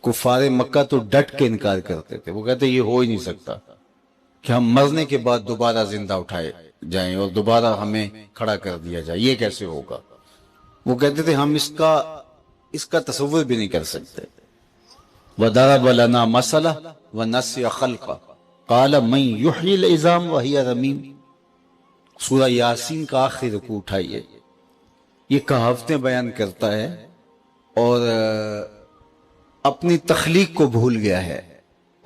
کفار مکہ تو ڈٹ کے انکار کرتے تھے، وہ کہتے یہ ہو ہی نہیں سکتا کہ ہم مرنے کے بعد دوبارہ زندہ اٹھائے جائیں اور دوبارہ ہمیں کھڑا کر دیا جائے، یہ کیسے ہوگا؟ وہ کہتے تھے ہم اس کا تصور بھی نہیں کر سکتے۔ وَضَرَبَ لَنَا مَثَلًا وَنَسِيَ خَلْقَهُ قَالَ مَن يُحْيِي الْعِظَامَ وَهِيَ رَمِيمٌ۔ سورہ یاسین کا آخری رکوع اٹھائیے، یہ کہاوتیں بیان کرتا ہے اور اپنی تخلیق کو بھول گیا ہے،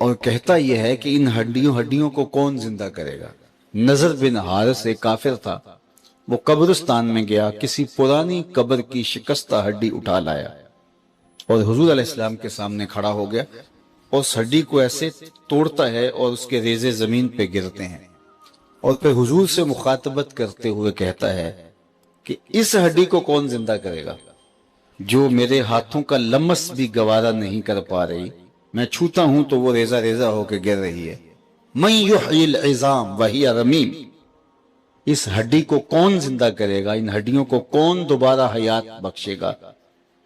اور کہتا یہ ہے کہ ان ہڈیوں کو کون زندہ کرے گا۔ نضر بن حارث ایک کافر تھا، وہ قبرستان میں گیا، کسی پرانی قبر کی شکستہ ہڈی اٹھا لایا اور حضور علیہ السلام کے سامنے کھڑا ہو گیا، اور اس ہڈی کو ایسے توڑتا ہے اور اس کے ریزے زمین پہ گرتے ہیں، اور پھر حضور سے مخاطبت کرتے ہوئے کہتا ہے کہ اس ہڈی کو کون زندہ کرے گا جو میرے ہاتھوں کا لمس بھی گوارا نہیں کر پا رہی، میں چھوتا ہوں تو وہ ریزہ ریزہ ہو کے گر رہی ہے۔ من یحیی العظام وہی رمیم، اس ہڈی کو کون زندہ کرے گا، ان ہڈیوں کو کون دوبارہ حیات بخشے گا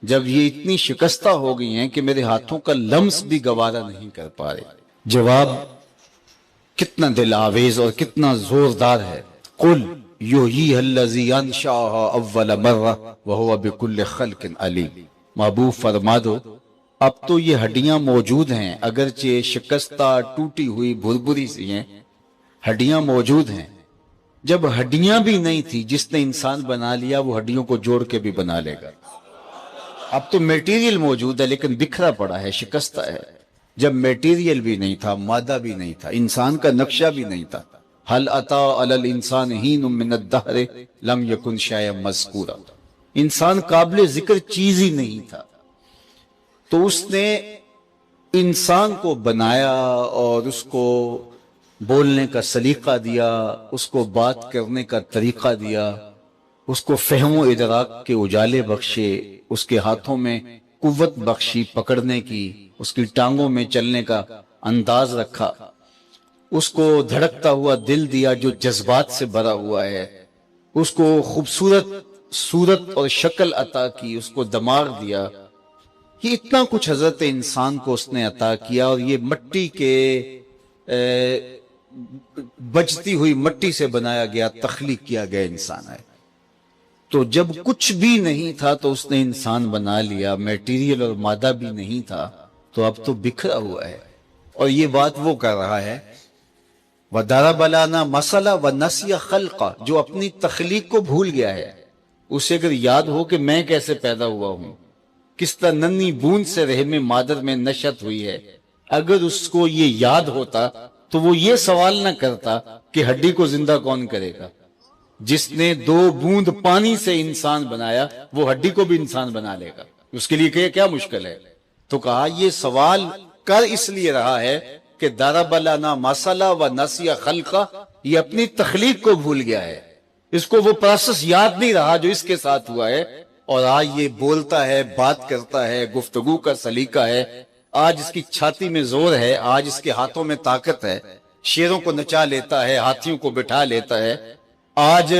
جب یہ اتنی شکستہ ہو گئی ہیں کہ میرے ہاتھوں کا لمس بھی گوارا نہیں کر پا رہے۔ جواب کتنا دل آویز اور کتنا زوردار ہے۔ قل یحییھا الذی انشأھا اول مرہ وہو بکل خلق علیم۔ محبوب فرما دو اب تو یہ ہڈیاں موجود ہیں، اگرچہ شکستہ ٹوٹی ہوئی بھربری سی ہیں، ہڈیاں موجود ہیں۔ جب ہڈیاں بھی نہیں تھی، جس نے انسان بنا لیا وہ ہڈیوں کو جوڑ کے بھی بنا لے گا۔ اب تو میٹیریل موجود ہے لیکن بکھرا پڑا ہے، شکستہ ہے۔ جب میٹیریل بھی نہیں تھا، مادہ بھی نہیں تھا، انسان کا نقشہ بھی نہیں تھا، هل اتی علی الانسان حین من الدہر لم یکن شیئا مذکورا، انسان قابل ذکر چیز ہی نہیں تھا، تو اس نے انسان کو بنایا اور اس کو بولنے کا سلیقہ دیا، اس کو بات کرنے کا طریقہ دیا، اس کو فہم و ادراک کے اجالے بخشے، اس کے ہاتھوں میں قوت بخشی پکڑنے کی، اس کی ٹانگوں میں چلنے کا انداز رکھا، اس کو دھڑکتا ہوا دل دیا جو جذبات سے بھرا ہوا ہے، اس کو خوبصورت صورت اور شکل عطا کی، اس کو دماغ دیا۔ یہ اتنا کچھ حضرت انسان کو اس نے عطا کیا، اور یہ مٹی کے بجتی ہوئی مٹی سے بنایا گیا، تخلیق کیا گیا انسان ہے۔ تو جب کچھ بھی نہیں تھا تو اس نے انسان بنا لیا، میٹیریل اور مادہ بھی نہیں تھا، تو اب تو بکھرا ہوا ہے۔ اور یہ بات وہ کر رہا ہے وَضَرَبَ لَنَا مَثَلًا وَنَسِيَ خَلْقَهُ، جو اپنی تخلیق کو بھول گیا ہے۔ اسے اگر یاد ہو کہ میں کیسے پیدا ہوا ہوں، کس طرح ننھی بوند سے رحم مادر میں نشأت ہوئی ہے، اگر اس کو یہ یاد ہوتا تو وہ یہ سوال نہ کرتا کہ ہڈی کو زندہ کون کرے گا۔ جس نے 2 بوند پانی سے انسان بنایا وہ ہڈی کو بھی انسان بنا لے گا، اس کے لیے کیا مشکل ہے؟ تو کہا یہ سوال کر اس لیے رہا ہے کہ ضرب لنا مثلا ونسی خلقہ، یہ اپنی تخلیق کو بھول گیا ہے، اس کو وہ پروسیس یاد نہیں رہا جو اس کے ساتھ ہوا ہے، اور آج یہ بولتا ہے، بات کرتا ہے، گفتگو کا سلیقہ ہے، آج اس کی چھاتی میں زور ہے، آج اس کے ہاتھوں میں طاقت ہے، شیروں کو نچا لیتا ہے، ہاتھیوں کو بٹھا لیتا ہے، آج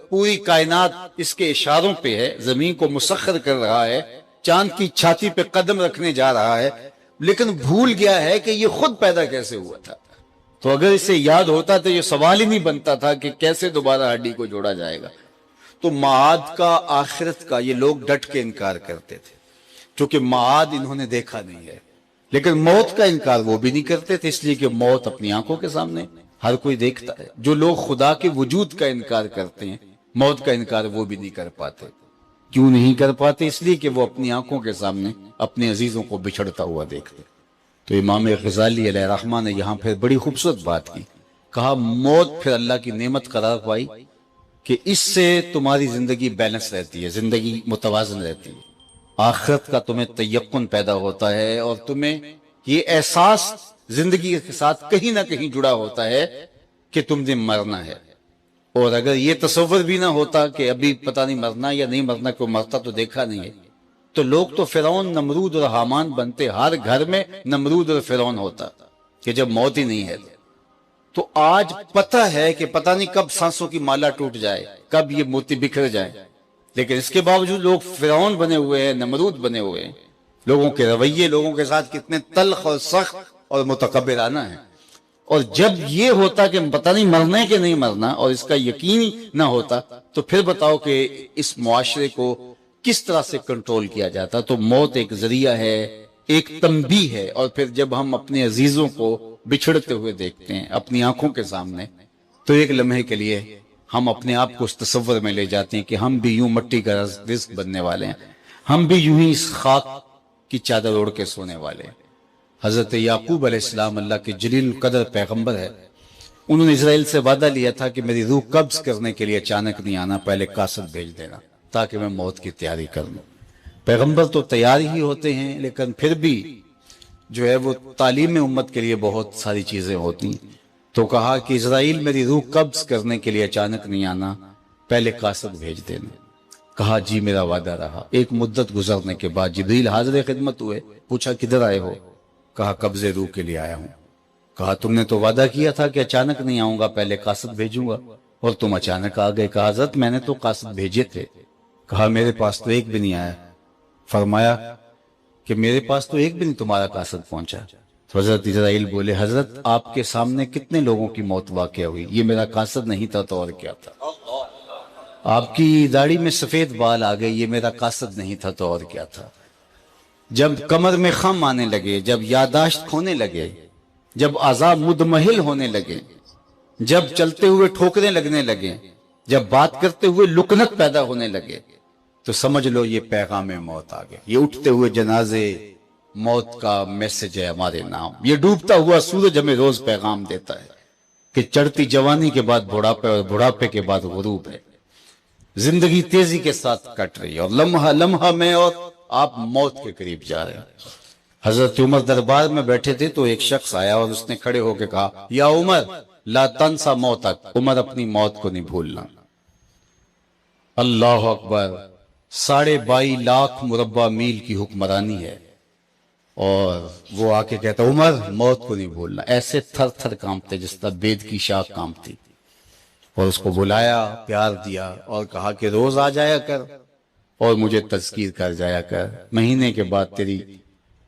پوری کائنات اس کے اشاروں پہ ہے، زمین کو مسخر کر رہا ہے، چاند کی چھاتی پہ قدم رکھنے جا رہا ہے، لیکن بھول گیا ہے کہ یہ خود پیدا کیسے ہوا تھا۔ تو اگر اسے یاد ہوتا تو یہ سوال ہی نہیں بنتا تھا کہ کیسے دوبارہ ہڈی کو جوڑا جائے گا۔ تو معاد کا، آخرت کا، یہ لوگ ڈٹ کے انکار کرتے تھے، چونکہ معاد انہوں نے دیکھا نہیں ہے، لیکن موت کا انکار وہ بھی نہیں کرتے تھے، اس لیے کہ موت اپنی آنکھوں کے سامنے ہر کوئی دیکھتا ہے۔ جو لوگ خدا کے وجود کا انکار کرتے ہیں، موت کا انکار وہ بھی نہیں کر پاتے۔ کیوں نہیں کر پاتے؟ اس لیے کہ وہ اپنی آنکھوں کے سامنے اپنے عزیزوں کو بچھڑتا ہوا دیکھتے۔ تو امام غزالی علیہ الرحمہ نے یہاں پھر بڑی خوبصورت بات کی، کہا موت پھر اللہ کی نعمت قرار پائی کہ اس سے تمہاری زندگی بیلنس رہتی ہے، زندگی متوازن رہتی ہے، آخرت کا تمہیں تیقن پیدا ہوتا ہے، اور تمہیں یہ احساس زندگی کے ساتھ کہیں نہ کہیں جڑا ہوتا ہے کہ تم نے مرنا ہے۔ اور اگر یہ تصور بھی نہ ہوتا کہ ابھی پتہ نہیں مرنا یا نہیں مرنا، کوئی مرتا تو دیکھا نہیں ہے، تو لوگ تو فرعون، نمرود اور حامان بنتے، ہر گھر میں نمرود اور فرعون ہوتا کہ جب موت ہی نہیں ہے۔ تو آج پتہ ہے کہ پتہ نہیں کب سانسوں کی مالا ٹوٹ جائے، کب یہ موتی بکھر جائے، لیکن اس کے باوجود لوگ فرعون بنے ہوئے ہیں، نمرود بنے ہوئے ہیں، لوگوں کے رویے لوگوں کے ساتھ کتنے تلخ اور سخت اور متکبرانہ ہیں. اور جب یہ ہوتا کہ پتہ نہیں مرنا کہ نہیں مرنا اور اس کا یقین نہ ہوتا تو پھر بتاؤ کہ اس معاشرے کو کس طرح سے کنٹرول کیا جاتا. تو موت ایک ذریعہ ہے، ایک تنبیہ ہے. اور پھر جب ہم اپنے عزیزوں کو بچھڑتے ہوئے دیکھتے ہیں اپنی آنکھوں کے سامنے تو ایک لمحے کے لیے ہم اپنے آپ کو اس تصور میں لے جاتے ہیں کہ ہم بھی یوں مٹی کا رزق بننے والے ہیں، ہم بھی یوں ہی اس خاک کی چادر اوڑھ کے سونے والے ہیں. حضرت یعقوب علیہ السلام اللہ کے جلیل القدر پیغمبر ہے. انہوں نے اسرائیل سے وعدہ لیا تھا کہ میری روح قبض کرنے کے لیے اچانک نہیں آنا، پہلے قاصد بھیج دینا تاکہ میں موت کی تیاری کر لوں. پیغمبر تو تیار ہی ہوتے ہیں لیکن پھر بھی جو ہے وہ تعلیم امت کے لیے بہت ساری چیزیں ہوتی ہیں. تو کہا کہ اسرائیل میری روح قبض کرنے کے لیے اچانک نہیں آنا، پہلے قاصد بھیج دینا. کہا جی میرا وعدہ رہا. ایک مدت گزرنے کے بعد جبریل حاضر خدمت ہوئے، پوچھا کدھر آئے ہو؟ کہا قبض روح کے لیے آیا ہوں. کہا تم نے تو وعدہ کیا تھا کہ اچانک نہیں آؤں گا، پہلے قاصد بھیجوں گا، اور تم اچانک آ گئے. کہا حضرت میں نے تو قاصد بھیجے تھے. کہا میرے پاس تو ایک بھی نہیں آیا. فرمایا کہ میرے پاس تو ایک بھی نہیں تمہارا قاصد پہنچا. تو حضرت اسرائیل بولے حضرت آپ کے سامنے کتنے لوگوں کی موت واقع ہوئی، یہ میرا قاصد نہیں تھا تو اور کیا تھا. آپ کی داڑھی میں سفید بال آ گئے، یہ میرا قاصد نہیں تھا تو اور کیا تھا. جب کمر میں خم آنے لگے، جب یادداشت کھونے لگے، جب اعضاء مدمحل ہونے لگے، جب چلتے ہوئے ٹھوکریں لگنے لگے، جب بات کرتے ہوئے لکنت پیدا ہونے لگے تو سمجھ لو یہ پیغام موت آ گیا. یہ اٹھتے ہوئے جنازے موت کا میسج ہے ہمارے نام. یہ ڈوبتا ہوا سورج ہمیں روز پیغام دیتا ہے کہ چڑھتی جوانی کے بعد بڑھاپے اور بڑھاپے کے بعد غروب ہے. زندگی تیزی کے ساتھ کٹ رہی ہے اور لمحہ لمحہ میں اور آپ موت کے قریب جا رہے ہیں. حضرت عمر دربار میں بیٹھے تھے تو ایک شخص آیا اور اس نے کھڑے ہو کے کہا یا عمر لا تنسا موتک، عمر اپنی موت کو نہیں بھولنا. اللہ اکبر. 22.5 لاکھ مربع میل کی حکمرانی ہے اور وہ آ کے کہتا عمر موت کو نہیں بھولنا. ایسے تھر تھر کانپتے جس طرح بید کی شاخ کانپتی. اور اس کو بلایا، پیار دیا اور کہا کہ روز آ جایا کر اور مجھے تذکیر کر جایا کر. مہینے کے بعد تیری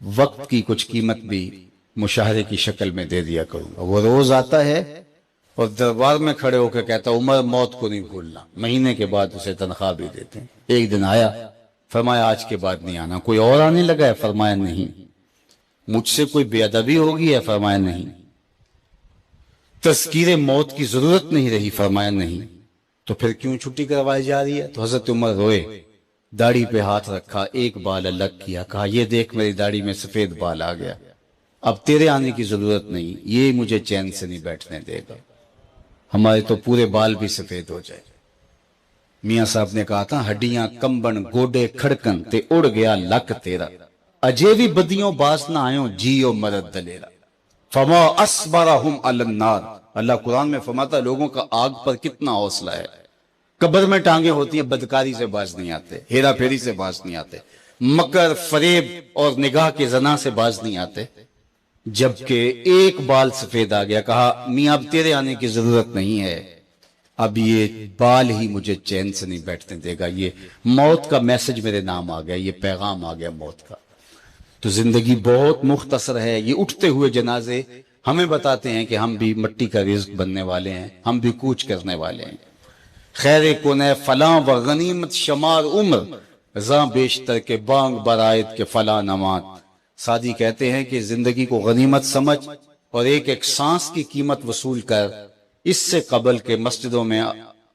وقت کی کچھ قیمت بھی مشاہرے کی شکل میں دے دیا کروں گا. وہ روز آتا ہے اور دربار میں کھڑے ہو کے کہتا عمر موت کو نہیں بھولنا. مہینے کے بعد اسے تنخواہ بھی دیتے ہیں. ایک دن آیا، فرمایا آج کے بعد نہیں آنا. کوئی اور آنے لگا ہے؟ فرمایا نہیں. مجھ سے کوئی بے ادبی ہوگی ہے؟ فرمایا نہیں. تذکیر موت کی ضرورت نہیں رہی؟ فرمایا نہیں. تو پھر کیوں چھٹی کروائی جا رہی ہے؟ تو حضرت عمر روئے، داڑھی پہ ہاتھ رکھا، ایک بال الگ کیا، کہا یہ دیکھ میری داڑھی میں سفید بال آ گیا، اب تیرے آنے کی ضرورت نہیں، یہ مجھے چین سے نہیں بیٹھنے دے گا. ہمارے تو پورے بال بھی سفید ہو جائے. میاں صاحب نے کہا تھا ہڈیاں کمبن گوڈے کھڑکن تے اڑ گیا لک تیرا، اجے بھی بدیوں باس نہ آئوں جیو مرد دلیرا. فما اصبرہم علی النار. اللہ قرآن میں فرماتا لوگوں کا آگ پر کتنا حوصلہ ہے. قبر میں ٹانگیں ہوتی ہیں، بدکاری سے باز نہیں آتے، ہیرا پھیری سے باز نہیں آتے، مکر فریب اور نگاہ کے زنا سے باز نہیں آتے. جبکہ ایک بال سفید آ گیا، کہا میاں اب تیرے آنے کی ضرورت نہیں ہے، اب یہ بال ہی مجھے چین سے نہیں بیٹھنے دے گا. یہ موت کا میسج میرے نام آ گیا، یہ پیغام آ گیا موت کا. تو زندگی بہت مختصر ہے. یہ اٹھتے ہوئے جنازے ہمیں بتاتے ہیں کہ ہم بھی مٹی کا رزق بننے والے ہیں، ہم بھی کوچ کرنے والے ہیں. خیر کن فلاں و غنیمت شمار عمر زاں بیشتر کے بانگ برائت کے فلاں نمات. سعدی کہتے ہیں کہ زندگی کو غنیمت سمجھ اور ایک ایک سانس کی قیمت وصول کر. اس سے قبل کے مسجدوں میں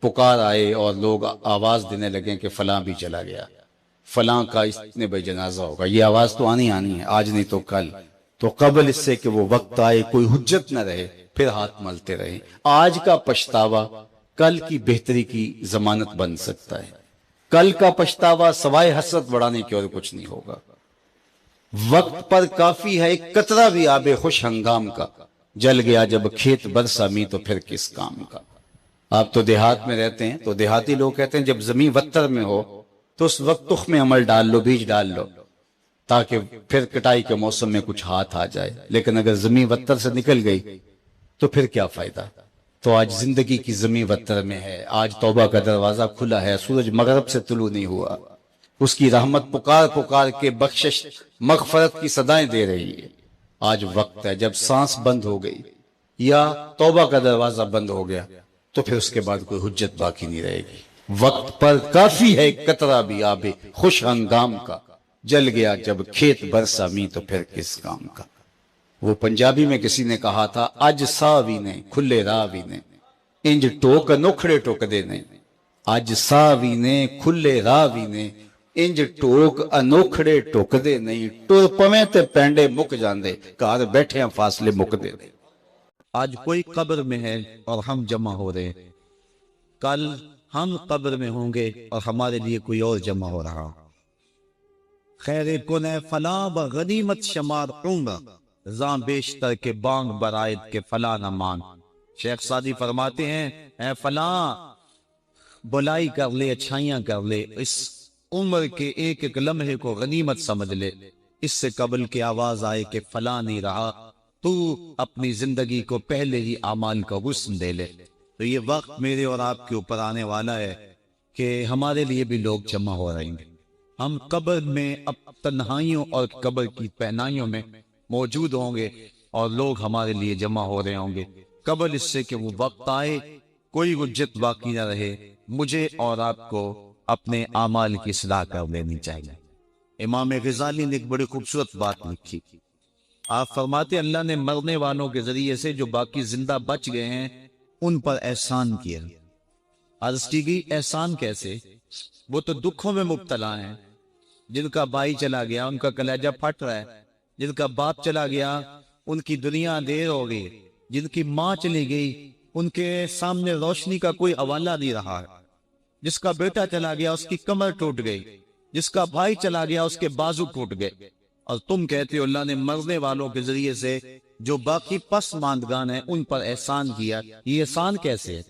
پکار آئے اور لوگ آواز دینے لگیں کہ فلاں بھی چلا گیا، فلاں کا اتنے بھائی جنازہ ہوگا. یہ آواز تو آنی ہے، آج نہیں تو کل. تو قبل اس سے کہ وہ وقت آئے کوئی حجت نہ رہے پھر ہاتھ ملتے رہے. آج کا پچھتاوا کل کی بہتری کی ضمانت بن سکتا ہے. کل کا پچھتاوا سوائے حسرت بڑھانے کی اور کچھ نہیں ہوگا. وقت پر کافی ہے ایک قطرہ بھی آب خوش ہنگام کا، جل گیا جب کھیت برسا می تو پھر کس کام کا. آپ تو دیہات میں رہتے ہیں تو دیہاتی لوگ کہتے ہیں جب زمین وتر میں ہو تو اس وقت تخم عمل ڈال لو، بیج ڈال لو تاکہ پھر کٹائی کے موسم میں کچھ ہاتھ آ جائے. لیکن اگر زمین وتر سے نکل گئی تو پھر کیا فائدہ. تو آج زندگی کی زمین وتر میں ہے. آج توبہ کا دروازہ کھلا ہے، سورج مغرب سے طلوع نہیں ہوا، اس کی رحمت پکار پکار کے بخشش مغفرت کی صدائیں دے رہی ہے۔ آج وقت ہے جب سانس بند ہو گئی یا توبہ کا دروازہ بند ہو گیا تو پھر اس کے بعد کوئی حجت باقی نہیں رہے گی۔ وقت پر کافی ہے ایک قطرہ بھی آب خوش ہنگام کا، جل گیا جب کھیت برسا می تو پھر کس کام کا۔ وہ پنجابی میں کسی نے کہا تھا، اج ساوی نے کھلے راوی نے انج ٹوک انوکھڑے ٹوک دے نے، اج ساوی نے کھلے راوی نے انج ٹوک انوکھڑے ٹوک دے نہیں، ٹر پویں تے پینڈے مک جاندے، گھر بیٹھے ہیں فاصلے مک دے نہیں۔ آج کوئی قبر میں ہے اور ہم جمع ہو رہے ہیں، کل ہم قبر میں ہوں گے اور ہمارے لیے کوئی اور جمع ہو رہا۔ خیر کن فلاں بغنیمت شمار عمر، زاں بیشتر کے بانگ برائد کے فلاں نہ مان۔ شیخ سعدی فرماتے ہیں، اے فلاں بلائی کر لے، اچھائیاں کر لے، اس عمر کے ایک ایک لمحے کو غنیمت سمجھ لے، اس سے قبل کی آواز آئے کہ فلاں نہیں رہا، تو اپنی زندگی کو پہلے ہی اعمال کا غسل دے لے۔ تو یہ وقت میرے اور آپ کے اوپر آنے والا ہے کہ ہمارے لیے بھی لوگ جمع ہو رہیں گے۔ ہم قبر میں اب تنہائیوں اور قبر کی پہنائیوں میں موجود ہوں گے اور لوگ ہمارے لیے جمع ہو رہے ہوں گے، قبل اس سے کہ وہ وقت آئے کوئی حجت باقی نہ رہے۔ مجھے اور آپ کو اپنے اعمال کی اصلاح کر لینی چاہیے۔ امام غزالی نے ایک بڑی خوبصورت بات لکھی، آپ فرماتے اللہ نے مرنے والوں کے ذریعے سے جو باقی زندہ بچ گئے ہیں ان پر احسان کیا۔ عرض کی گئی احسان کیسے؟ وہ تو دکھوں میں مبتلا ہیں، جن کا بھائی چلا گیا ان کا کلیجہ پھٹ رہا ہے، جن کا باپ چلا گیا ان کی دنیا دیر ہو گئی، جن کی ماں چلی گئی ان کے سامنے روشنی کا کوئی حوالہ نہیں رہا ہے، جس کا بیٹا چلا گیا اس کی کمر ٹوٹ گئی، جس کا بھائی چلا گیا اس کے بازو ٹوٹ گئے، اور تم کہتے ہو اللہ نے مرنے والوں کے ذریعے سے جو باقی پس ماندگان ہیں ان پر احسان کیا۔ یہ احسان کیسے ہے؟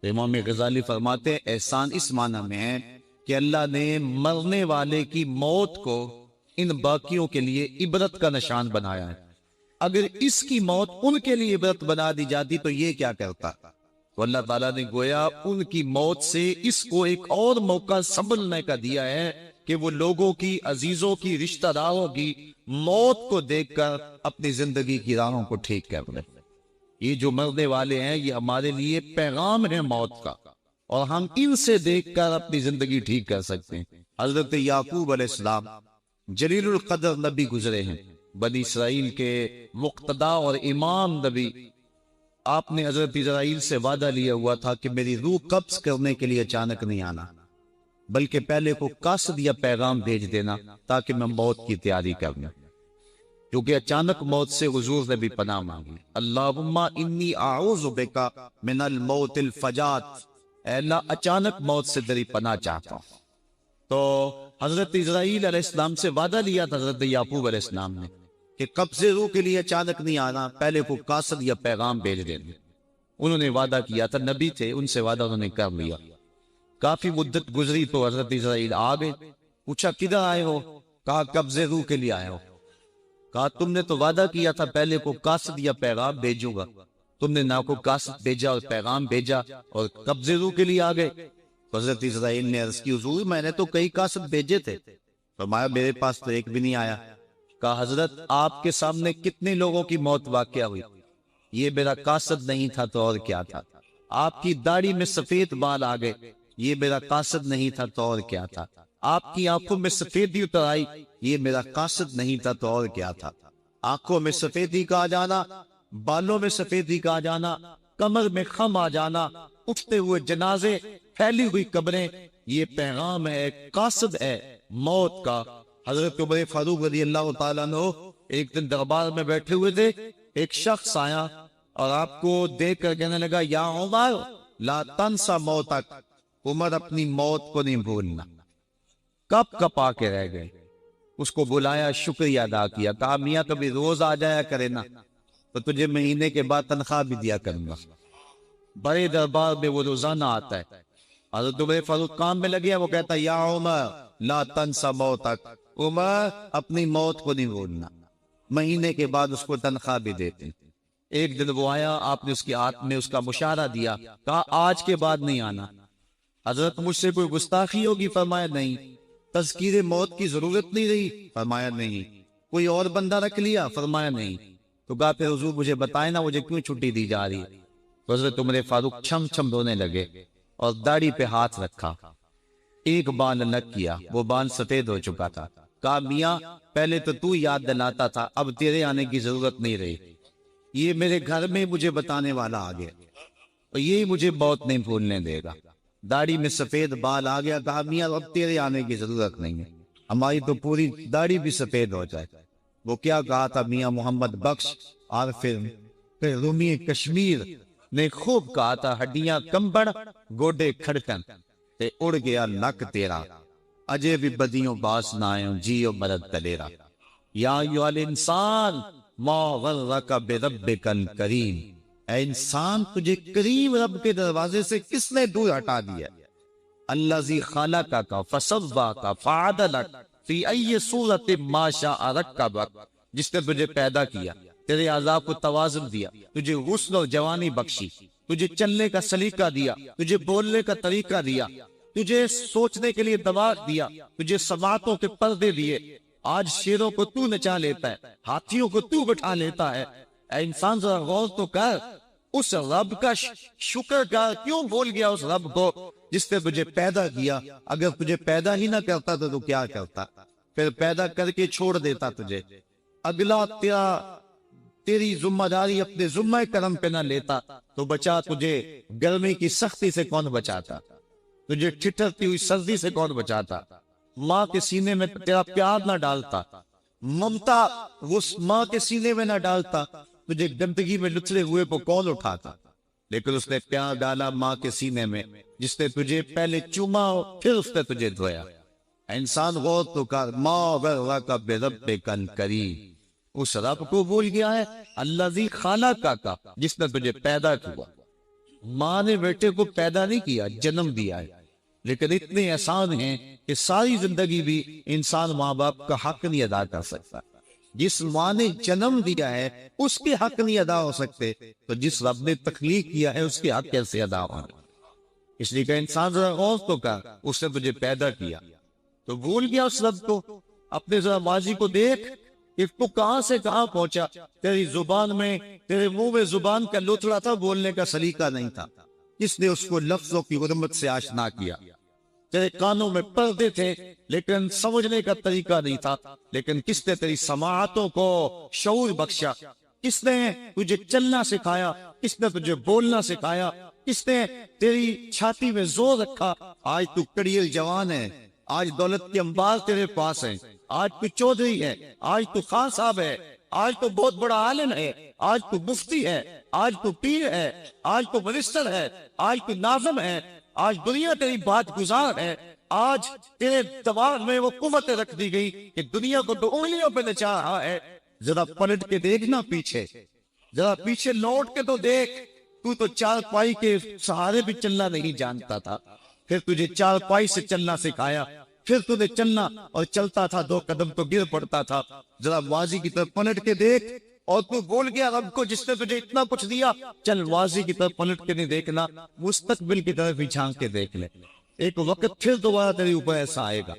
تو امام غزالی فرماتے ہیں احسان اس معنی میں ہے کہ اللہ نے مرنے والے کی موت کو ان باقیوں کے لیے عبرت کا نشان بنایا ہے۔ اگر اس کی موت ان کے لیے عبرت بنا دی جاتی تو یہ کیا کرتا؟ تو اللہ تعالیٰ نے گویا ان کی موت سے اس کو ایک اور موقع سنبھلنے کا دیا ہے کہ وہ لوگوں کی، عزیزوں کی، رشتہ داروں کی موت کو دیکھ کر اپنی زندگی کی راہوں کو ٹھیک کر لیں۔ یہ جو مرنے والے ہیں یہ ہمارے لیے پیغام ہے موت کا، اور ہم ان سے دیکھ کر اپنی زندگی ٹھیک کر سکتے ہیں۔ حضرت یعقوب علیہ السلام جلیل القدر نبی گزرے ہیں، بنی اسرائیل کے مقتدا اور امام نبی۔ آپ نے حضرت اسرائیل سے وعدہ لیا ہوا تھا کہ میری روح قبض کرنے کے لیے اچانک نہیں آنا، بلکہ پہلے کو قاصد یا پیغام بھیج دینا تاکہ میں موت کی تیاری کر لوں، کیونکہ اچانک موت سے حضور نے بھی پناہ مانگی۔ اللہم انی اعوذ بک من الموت الفجات، اے اللہ اچانک موت سے تیری پناہ چاہتا ہوں۔ تو حضرت اسرائیل علیہ السلام سے وعدہ لیا تھا حضرت یعقوب علیہ السلام نے کہ قبض روح کے لیے اچانک نہیں آنا، پہلے کو قاصد یا پیغام بھیج دینا۔ انہوں نے وعدہ کیا تھا، نبی تھے، ان سے وعدہ انہوں نے کر لیا۔ کافی مدت گزری تو حضرت اسرائیل آ گئے، پوچھا کدھر آئے ہو؟ کہا قبض روح کے لیے آئے ہو۔ کہا تم نے تو وعدہ کیا تھا پہلے کو قاصد یا پیغام بھیجوں گا، تم نے نہ کو قاصد بھیجا اور پیغام بھیجا اور قبض روح کے لیے آ گئے۔ حضرت اسرائیل نے عرض کی حضور میں نے تو کئی قاصد بھیجے تھے، فرمایا میرے پاس تو ایک بھی نہیں آیا۔ کہا حضرت آپ کے سامنے کتنے لوگوں کی موت واقع ہوئی، یہ میرا قاصد نہیں تھا تو اور کیا تھا؟ آپ کی داڑھی میں سفید بال آ گئے، یہ میرا قاصد نہیں تھا تو اور کیا تھا؟ آپ کی آنکھوں میں سفیدی اتر آئی، یہ میرا قاصد نہیں تھا تو اور کیا تھا؟ آنکھوں میں سفیدی کا آ جانا، بالوں میں سفیدی کا آ جانا، کمر میں خم آ جانا، اٹھتے ہوئے جنازے، پھیلی ہوئی قبریں، یہ پیغام ہے، قاصد ہے موت کا۔ حضرت عمر فاروق رضی اللہ تعالیٰ عنہ ایک دن دربار میں بیٹھے ہوئے تھے، ایک شخص آیا اور آپ کو دیکھ کر کہنے لگا یا عمر لا تنسا موتک، عمر اپنی موت کو نہیں بھولنا۔ کب کپا کے رہ گئے، اس کو بلایا، شکریہ ادا کیا، کہا میاں کبھی روز آ جایا کرے نا تو تجھے مہینے کے بعد تنخواہ بھی دیا کروں گا۔ بڑے دربار میں وہ روزانہ آتا ہے، حضرت عمر فاروق کام میں لگیا، وہ کہتا یا عمر لا تنسا موتک، عمر اپنی موت کو نہیں بھولنا۔ مہینے کے بعد اس کو تنخواہ بھی دیتے۔ ایک دن وہ آیا، آپ نے اس کے ہاتھ میں اس کا مشارہ دیا، کہا آج کے بعد نہیں آنا۔ حضرت مجھ سے کوئی گستاخی ہوگی؟ فرمایا نہیں۔ تذکیر موت کی ضرورت نہیں رہی؟ فرمایا نہیں۔ کوئی اور بندہ رکھ لیا؟ فرمایا نہیں۔ تو کہا پھر حضور مجھے بتائیں نا مجھے کیوں چھٹی دی جا رہی ہے؟ حضرت عمر فاروق چھم چھم رونے لگے اور داڑھی پہ ہاتھ رکھا، ایک بال الگ کیا، وہ بال سفید ہو چکا تھا۔ کہا میاں پہلے تو یاد دلاتا تھا، اب تیرے آنے کی ضرورت نہیں رہی، یہ میرے گھر میں مجھے بتانے والا آ گیا اور یہی مجھے بہت نہیں بھولنے دے گا۔ داڑھی میں سفید بال آ گیا، کہا میاں اب تیرے آنے کی ضرورت نہیں ہے، ہماری تو پوری داڑھی بھی سفید ہو جائے۔ وہ کیا کہا تھا میاں محمد بخش اور پھر رومی کشمیر نے خوب کہا تھا، ہڈیاں کمبڑ گوڈے کھڑکن تے اڑ گیا نک تیرا، اجے بھی بدیوں باس نہ آئیں جیو مرد دلیرا۔ یا ایھا الانسان ما غرک بربک الکریم، اے انسان تجھے کریم رب کے دروازے سے کس نے دور ہٹا دیا؟ الذی خلقک فسواک فعدلک فی ای صورت ما شاء رکبک، جس نے تجھے پیدا کیا، تیرے اعضاء کو توازن دیا، تجھے حسن اور جوانی بخشی، تجھے چلنے کا سلیقہ دیا، تجھے بولنے کا طریقہ دیا، تجھے سوچنے کے لیے دماغ دیا، تجھے سماعتوں کے پردے دیے۔ آج شیروں کو تو نچا لیتا ہے، ہاتھیوں کو تو بٹھا لیتا ہے۔ اے انسان ذرا غور تو کر، اس رب کا شکر کر، کیوں بھول گیا اس رب کو جس نے تجھے پیدا کیا؟ اگر تجھے پیدا ہی نہ کرتا تو کیا کرتا؟ پھر پیدا کر کے چھوڑ دیتا تجھے، اگلا تیری ذمہ داری اپنے ذمہ کرم پہ نہ لیتا تو بچا تجھے گرمی کی سختی سے کون بچاتا؟ تجھے ٹھٹرتی ہوئی سردی سے کون بچاتا؟ ماں کے سینے میں تیرا پیار نہ ڈالتا، ممتا اس ماں کے سینے میں نہ ڈالتا، تجھے گندگی میں لتڑے ہوئے کو کون اٹھاتا؟ لیکن اس نے پیار ڈالا ماں کے سینے میں، جس نے تجھے پہلے چوما پھر اس نے تجھے دھویا۔ انسان غور تو کر، ما غرک بربک الکریم، اس رب کو بھول گیا ہے الذی خلقک، جس نے تجھے پیدا کیا۔ ماں نے بیٹے کو پیدا نہیں کیا، جنم دیا ہے، لیکن اتنے احسان ہیں کہ ساری زندگی بھی انسان ماں باپ کا حق نہیں ادا کر سکتا۔ جس ماں نے جنم دیا ہے اس کے حق نہیں ادا ہو سکتے، تو جس رب نے تخلیق کیا ہے اس کے حق کیسے ادا ہوں؟ اس لیے کہ انسان ذرا غور تو کر، اس نے تجھے پیدا کیا تو بھول گیا اس رب کو؟ اپنے ذرا ماضی کو دیکھ کہ تو کہاں سے کہاں پہنچا۔ تیری زبان میں، تیرے منہ میں زبان کا لوتھڑا تھا، بولنے کا سلیقہ نہیں تھا، کس نے اس کو لفظوں کی حرمت سے آشنا کیا؟ تیرے کانوں میں پردے تھے لیکن سمجھنے کا طریقہ نہیں تھا، لیکن کس نے تیری سماعتوں کو شعور بخشا؟ کس نے تجھے چلنا سکھایا؟ کس نے تجھے بولنا سکھایا؟ کس نے تیری چھاتی میں زور رکھا؟ آج تو کڑیل جوان ہے، آج دولت کے انبار تیرے پاس ہیں، آج تو چودھری ہے، آج تو خان صاحب ہے، آج تو بہت بڑا عالم ہے، آج تو مفتی ہے، آج تو پیر ہے، آج تو منسٹر ہے، آج تو ناظم ہے، آج دنیا تیری بات گزار ہے، آج تیرے دماغ میں وہ قوت رکھ دی گئی کہ دنیا کو تو انگلیوں پہ نچا رہا ہے۔ ذرا پلٹ کے دیکھنا پیچھے، ذرا پیچھے لوٹ کے تو دیکھ، تو چار پائی کے سہارے بھی چلنا نہیں جانتا تھا، پھر تجھے چار پائی سے چلنا سکھایا، پھر تجھے چلنا اور چلتا تھا، 2 قدم تو گر پڑتا تھا۔ ذرا ماضی کی طرف پلٹ کے دیکھ، اور تو بول گیا رب کو جس نے تجھے اتنا کچھ دیا۔ چل ماضی کی طرف پلٹ کے نہیں دیکھنا، مستقبل کی طرف ہی جھانک کے دیکھ لے۔ ایک وقت پھر دوبارہ تیرے اوپر ایسا آئے گا،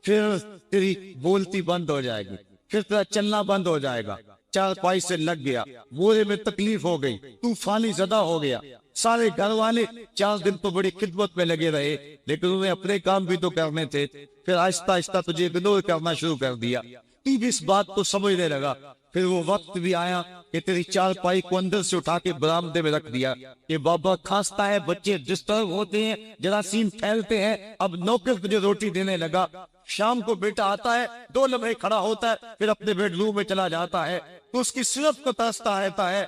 پھر تیری بولتی بند ہو جائے گی، پھر تیرا چلنا بند ہو جائے گا، چار پائی سے لگ گیا، بورے میں تکلیف ہو گئی، تو فانی زدہ ہو گیا۔ سارے گھر والے 4 دن تو بڑی خدمت میں لگے رہے، لیکن انہیں اپنے کام بھی تو کرنے تھے، پھر آہستہ آہستہ تجھے اگنور کرنا شروع کر دیا۔ تو بھی اس بات کو سمجھنے لگا، پھر وہ وقت بھی آیا کہ تیری 4 پائی کو اندر سے اٹھا کے برآمدے میں رکھ دیا کہ بابا کھانستا ہے، بچے ڈسٹرب ہوتے ہیں، جراثیم پھیلتے ہیں، اب نوکر تجھے روٹی دینے لگا۔ شام کو بیٹا آتا ہے، 2 لمحے کھڑا ہوتا ہے، پھر اپنے بیڈ روم میں چلا جاتا ہے، تو اس کی صرف کو ترستا رہتا ہے۔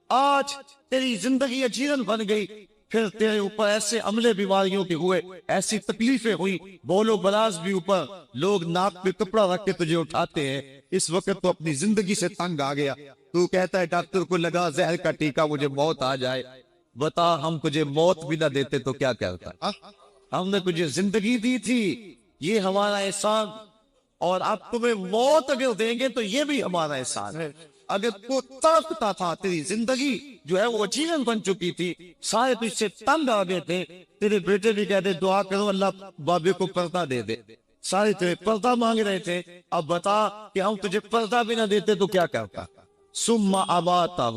آج تیری زندگی اجیرن بن گئی، پھر تیرے اوپر ایسے عملے بیماریوں کے ہوئے، ایسی تکلیفیں ہوئی، بولو بلاز بھی اوپر، لوگ ناک پہ کپڑا رکھ کے تجھے اٹھاتے ہیں۔ اس وقت تو اپنی زندگی سے تنگ آ گیا، تو کہتا ہے ڈاکٹر کو لگا زہر کا ٹیکہ، مجھے موت آ جائے۔ بتا ہم تجھے موت بھی نہ دیتے تو کیا کرتا؟ ہم نے تجھے زندگی دی تھی، یہ ہمارا احسان، اور اب تمہیں موت اگر دیں گے تو یہ بھی ہمارا احسان ہے۔ اگر تو تڑپتا تھا، تیری زندگی جو ہے وہ اچیرن بن چکی تھی، سارے تجھ سے تنگ آ گئے تھے، تیرے بیٹے بھی کہتے دعا کرو اللہ بابے کو پردہ دے دے، سارے تیرے پردہ مانگ رہے تھے، اب بتا کہ ہم تجھے پردہ بھی نہ دیتے تو کیا کرتا؟ ثم اماتہ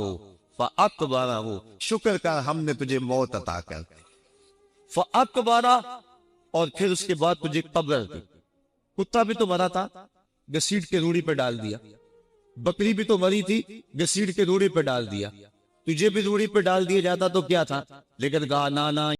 فاکبرہ، شکر کر ہم نے تجھے موت عطا کر دی، فاکبرہ، اور پھر اس کے بعد تجھے قبر دی۔ کتا بھی تو مرا تھا، گھسیٹ کے روڑی پہ ڈال دیا، بکری بھی تو مری تھی، گھسیٹ کے روڑی پہ ڈال دیا، تجھے بھی روڑی پہ ڈال دیا جاتا تو کیا تھا؟ لیکن کہا نا نا